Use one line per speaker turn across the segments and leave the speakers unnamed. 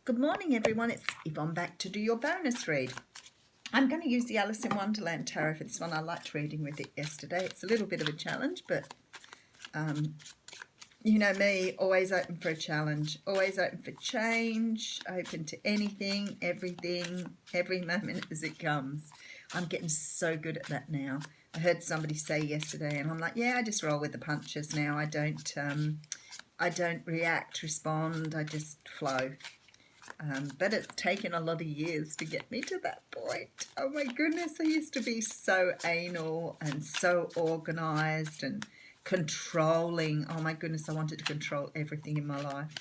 Good morning, everyone. It's Yvonne back to do your bonus read. I'm going to use the Alice in Wonderland Tarot for this one. I liked reading with it yesterday. It's a little bit of a challenge, but you know me, always open for a challenge, always open for change, open to anything, everything, every moment as it comes. I'm getting so good at that now. I heard somebody say yesterday, and I'm like, yeah, I just roll with the punches now. I don't react, respond. I just flow. But it's taken a lot of years to get me to that point. Oh my goodness, I used to be so anal and so organised and controlling. Oh my goodness, I wanted to control everything in my life.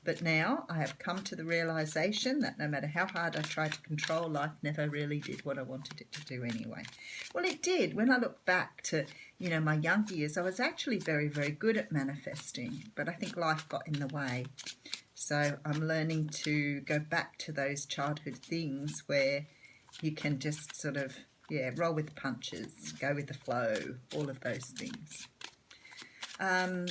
But now I have come to the realisation that no matter how hard I tried to control, life never really did what I wanted it to do anyway. Well, it did. When I look back to, my younger years, I was actually very, very good at manifesting, but I think life got in the way. So I'm learning to go back to those childhood things where you can just sort of, roll with the punches, go with the flow, all of those things. I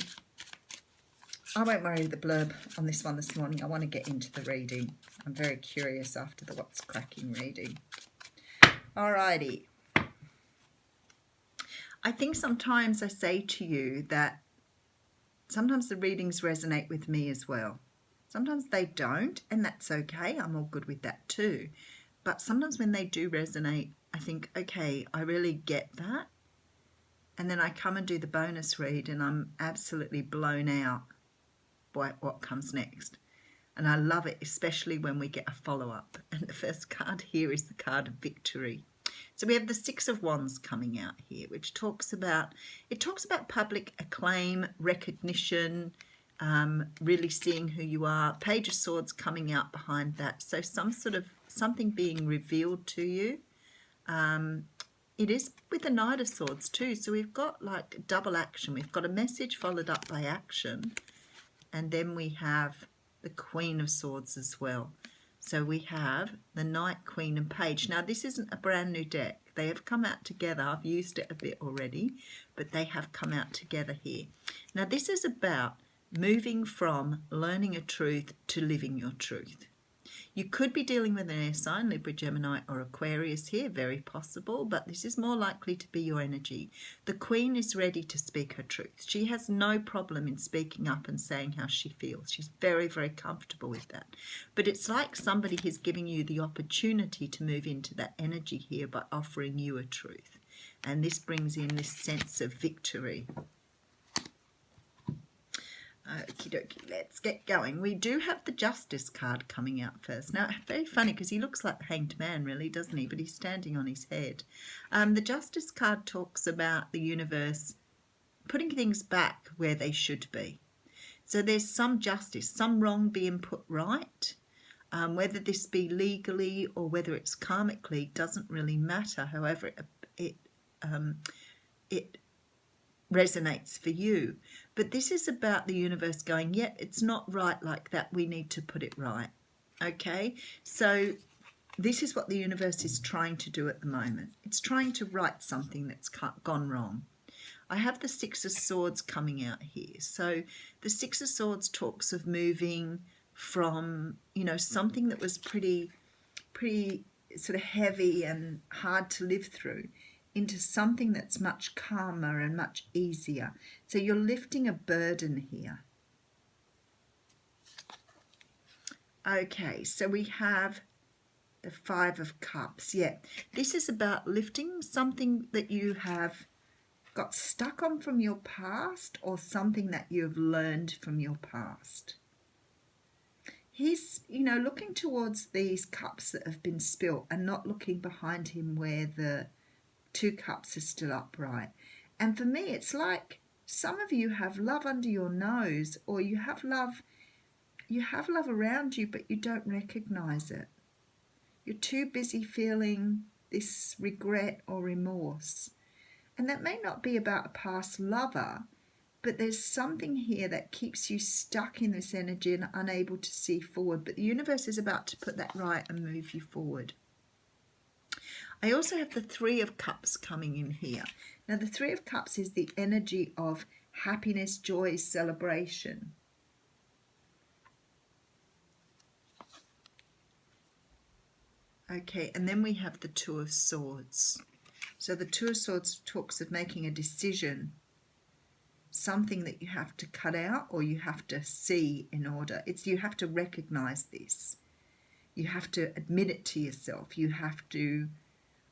won't worry the blurb on this one this morning. I want to get into the reading. I'm very curious after the What's Cracking reading. Alrighty. I think sometimes I say to you that sometimes the readings resonate with me as well. Sometimes they don't, and that's okay. I'm all good with that too. But sometimes when they do resonate, I think, okay, I really get that. And then I come and do the bonus read and I'm absolutely blown out by what comes next. And I love it, especially when we get a follow-up. And the first card here is the card of victory. So we have the Six of Wands coming out here, which talks about public acclaim, recognition, really seeing who you are. Page of Swords coming out behind that. So something being revealed to you. It is with the Knight of Swords too. So we've got like double action. We've got a message followed up by action. And then we have the Queen of Swords as well. So we have the Knight, Queen and Page. Now this isn't a brand new deck. They have come out together. I've used it a bit already, but they have come out together here. Now this is about moving from learning a truth to living your truth. You could be dealing with an air sign, Libra, Gemini or Aquarius here, very possible, but this is more likely to be your energy. The Queen is ready to speak her truth. She has no problem in speaking up and saying how she feels. She's very, very comfortable with that. But it's like somebody is giving you the opportunity to move into that energy here by offering you a truth. And this brings in this sense of victory. Okie dokie, let's get going. We do have the Justice card coming out first. Now, very funny because he looks like the Hanged Man, really, doesn't he? But he's standing on his head. The Justice card talks about the universe putting things back where they should be. So there's some justice, some wrong being put right. Whether this be legally or whether it's karmically doesn't really matter. However, it resonates for you. But this is about the universe going, yep, it's not right like that. We need to put it right. Okay, so this is what the universe is trying to do at the moment. It's trying to right something that's gone wrong. I have the Six of Swords coming out here. So the Six of Swords talks of moving from, something that was pretty sort of heavy and hard to live through into something that's much calmer and much easier. So you're lifting a burden here. Okay, so we have the Five of Cups. Yeah, this is about lifting something that you have got stuck on from your past or something that you've learned from your past. He's, looking towards these cups that have been spilt and not looking behind him where the two cups are still upright. And for me, it's like some of you have love under your nose, or you have love around you, but you don't recognize it. You're too busy feeling this regret or remorse. And that may not be about a past lover, but there's something here that keeps you stuck in this energy and unable to see forward. But the universe is about to put that right and move you forward. I also have the Three of Cups coming in here. Now, the Three of Cups is the energy of happiness, joy, celebration. Okay, and then we have the Two of Swords. So the Two of Swords talks of making a decision, something that you have to cut out or you have to see in order. You have to recognize this. You have to admit it to yourself. You have to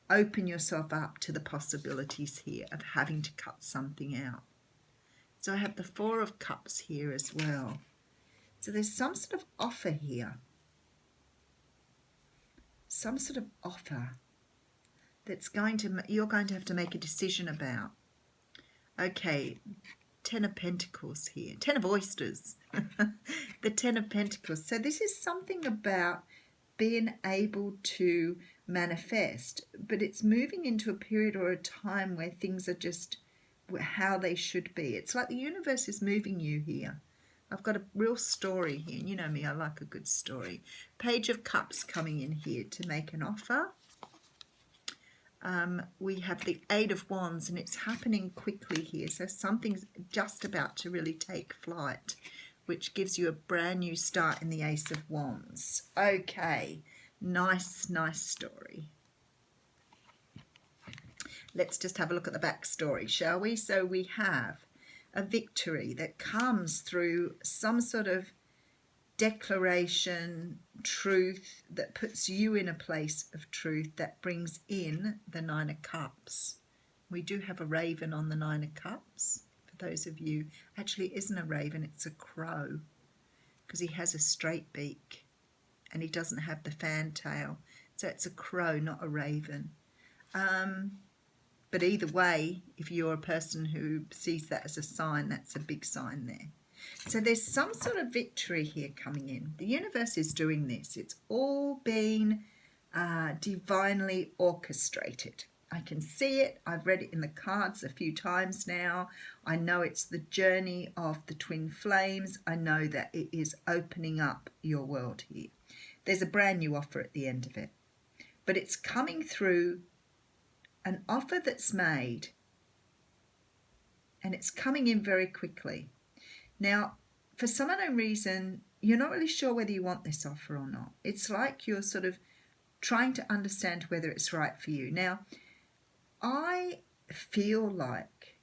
open yourself up to the possibilities here of having to cut something out. So I have the Four of Cups here as well. So there's some sort of offer here. Some sort of offer that's you're going to have to make a decision about. Okay, Ten of Pentacles here. Ten of Oysters. The Ten of Pentacles. So this is something about being able to manifest, but it's moving into a period or a time where things are just how they should be. It's like the universe is moving you here. I've got a real story here. You know me, I like a good story. Page of Cups coming in here to make an offer. We have the Eight of Wands, and it's happening quickly here. So something's just about to really take flight, which gives you a brand new start in the Ace of Wands. Okay, nice story. Let's just have a look at the backstory, shall we? So we have a victory that comes through some sort of declaration, truth that puts you in a place of truth that brings in the Nine of Cups. We do have a raven on the Nine of Cups. For those of you, actually it isn't a raven, it's a crow, because he has a straight beak and he doesn't have the fantail. So it's a crow, not a raven. But either way, if you're a person who sees that as a sign, that's a big sign there. So there's some sort of victory here coming in. The universe is doing this. It's all been divinely orchestrated. I can see it. I've read it in the cards a few times now. I know it's the journey of the twin flames. I know that it is opening up your world here. There's a brand new offer at the end of it. But it's coming through an offer that's made, and it's coming in very quickly. Now, for some unknown reason, you're not really sure whether you want this offer or not. It's like you're sort of trying to understand whether it's right for you. Now, I feel like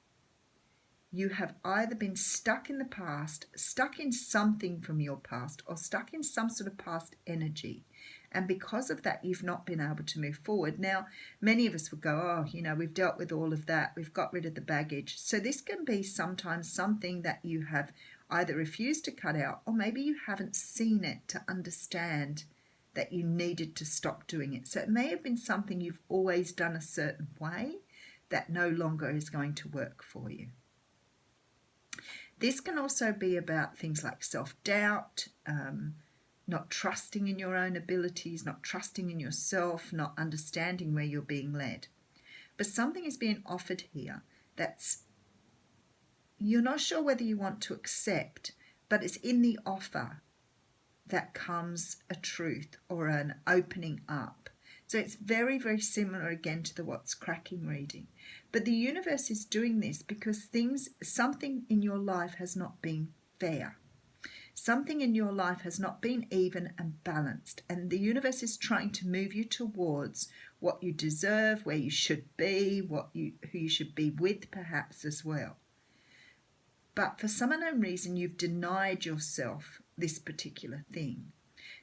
you have either been stuck in the past, stuck in something from your past, or stuck in some sort of past energy. And because of that, you've not been able to move forward. Now, many of us would go, oh, you know, we've dealt with all of that. We've got rid of the baggage. So this can be sometimes something that you have either refused to cut out, or maybe you haven't seen it to understand that you needed to stop doing it. So it may have been something you've always done a certain way that no longer is going to work for you. This can also be about things like self-doubt, not trusting in your own abilities, not trusting in yourself, not understanding where you're being led. But something is being offered here that's you're not sure whether you want to accept, but it's in the offer that comes a truth or an opening up. So it's very, very similar again to the What's Cracking reading. But the universe is doing this because something in your life has not been fair. Something in your life has not been even and balanced, and the universe is trying to move you towards what you deserve, where you should be, who you should be with perhaps as well. But for some unknown reason, you've denied yourself this particular thing.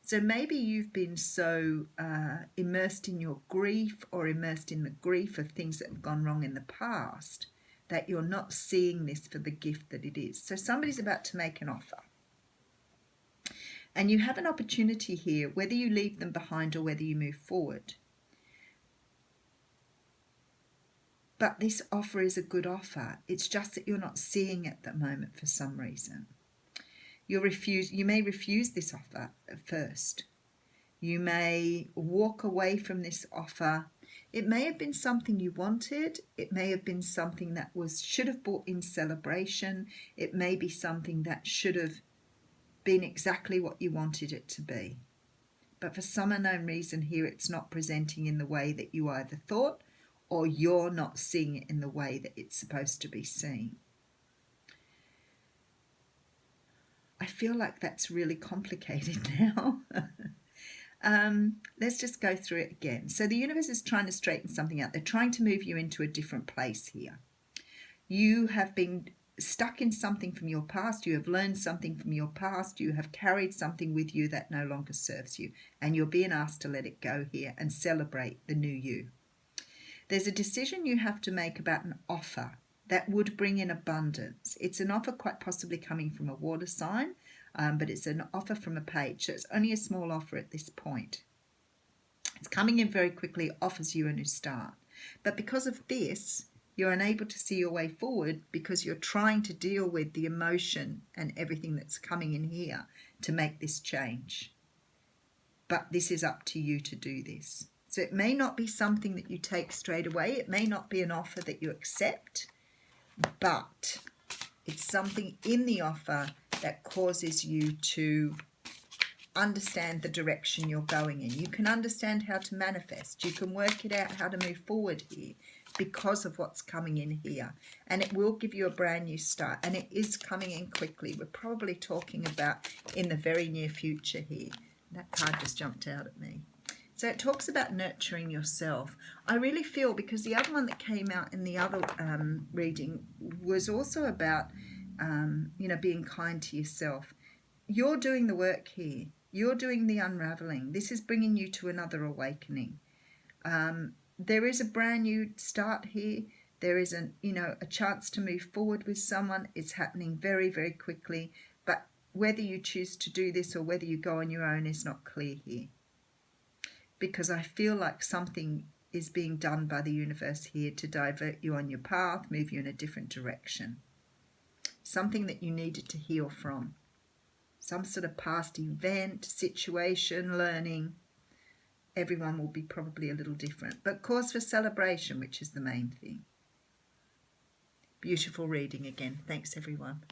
So maybe you've been so immersed in your grief or immersed in the grief of things that have gone wrong in the past that you're not seeing this for the gift that it is. So somebody's about to make an offer. And you have an opportunity here, whether you leave them behind or whether you move forward. But this offer is a good offer. It's just that you're not seeing it at the moment for some reason. You may refuse this offer at first. You may walk away from this offer. It may have been something you wanted. It may have been something that should have brought in celebration. It may be something that should have been exactly what you wanted it to be. But for some unknown reason here, it's not presenting in the way that you either thought, or you're not seeing it in the way that it's supposed to be seen. I feel like that's really complicated now. Let's just go through it again. So the universe is trying to straighten something out. They're trying to move you into a different place here. You have been stuck in something from your past. You have learned something from your past. You have carried something with you that no longer serves you. And you're being asked to let it go here and celebrate the new you. There's a decision you have to make about an offer that would bring in abundance. It's an offer quite possibly coming from a water sign, but it's an offer from a page. So it's only a small offer at this point. It's coming in very quickly, offers you a new start. But because of this, you're unable to see your way forward because you're trying to deal with the emotion and everything that's coming in here to make this change. But this is up to you to do this. So it may not be something that you take straight away. It may not be an offer that you accept, but it's something in the offer that causes you to understand the direction you're going in. You can understand how to manifest. You can work it out how to move forward here because of what's coming in here. And it will give you a brand new start. And it is coming in quickly. We're probably talking about in the very near future here. That card just jumped out at me. So it talks about nurturing yourself. I really feel, because the other one that came out in the other reading was also about, being kind to yourself. You're doing the work here. You're doing the unraveling. This is bringing you to another awakening. There is a brand new start here. There is a chance to move forward with someone. It's happening very, very quickly. But whether you choose to do this or whether you go on your own is not clear here. Because I feel like something is being done by the universe here to divert you on your path, move you in a different direction. Something that you needed to heal from. Some sort of past event, situation, learning. Everyone will be probably a little different. But cause for celebration, which is the main thing. Beautiful reading again. Thanks, everyone.